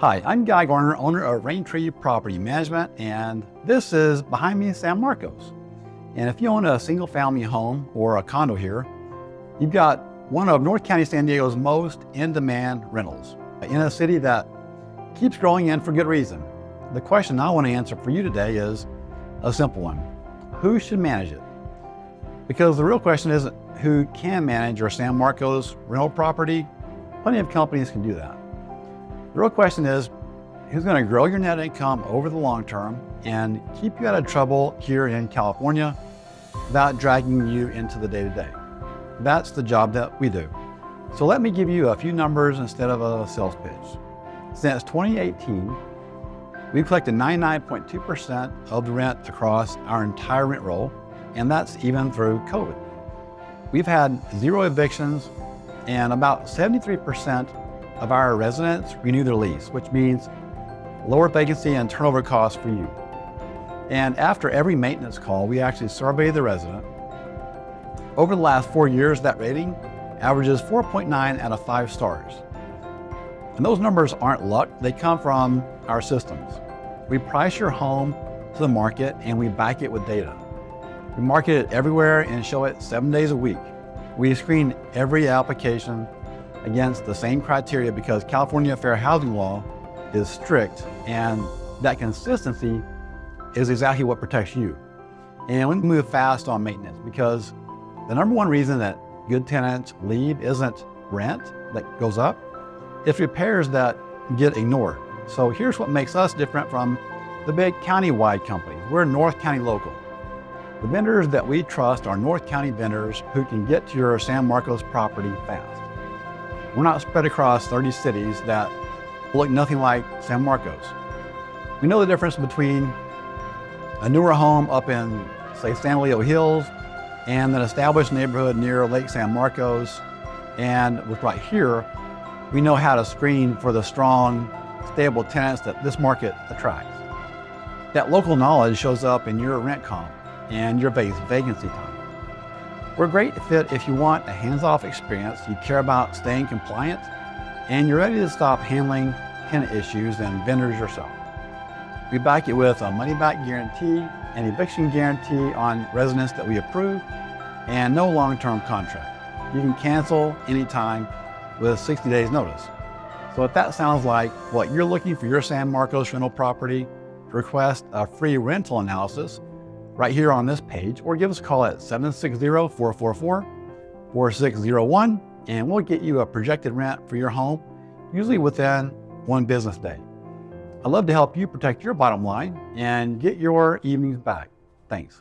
Hi, I'm Garner, owner of Raintree Property Management, and this is behind me San Marcos. And if you own a single family home or a condo here, you've got one of North County San Diego's most in-demand rentals in a city that keeps growing and for good reason. The question I want to answer for you today is a simple one. Who should manage it? Because the real question isn't who can manage your San Marcos rental property. Plenty of companies can do that. The real question is, who's going to grow your net income over the long term and keep you out of trouble here in California without dragging you into the day-to-day? That's the job that we do. So let me give you a few numbers instead of a sales pitch. Since 2018, we've collected 99.2% of the rent across our entire rent roll, and that's even through COVID. We've had 0 evictions, and about 73% of our residents renew their lease, which means lower vacancy and turnover costs for you. And after every maintenance call, we actually survey the resident. Over the last 4 years, that rating averages 4.9 out of 5 stars. And those numbers aren't luck, they come from our systems. We price your home to the market and we back it with data. We market it everywhere and show it 7 days a week. We screen every application against the same criteria because California fair housing law is strict, and that consistency is exactly what protects you. And we move fast on maintenance because the number one reason that good tenants leave isn't rent that goes up, it's repairs that get ignored. So here's what makes us different from the big county-wide companies. We're North County local. The vendors that we trust are North County vendors who can get to your San Marcos property fast. We're not spread across 30 cities that look nothing like San Marcos. We know the difference between a newer home up in, say, San Elijo Hills and an established neighborhood near Lake San Marcos. And with right here, we know how to screen for the strong, stable tenants that this market attracts. That local knowledge shows up in your rent comp and your vacancy time. We're a great fit if you want a hands-off experience, you care about staying compliant, and you're ready to stop handling tenant issues and vendors yourself. We back it with a money-back guarantee, an eviction guarantee on residents that we approve, and no long-term contract. You can cancel anytime with 60 days notice. So if that sounds like what you're looking for your San Marcos rental property, request a free rental analysis right here on this page, or give us a call at 760-444-4601, and we'll get you a projected rent for your home, usually within 1 business day. I'd love to help you protect your bottom line and get your evenings back. Thanks.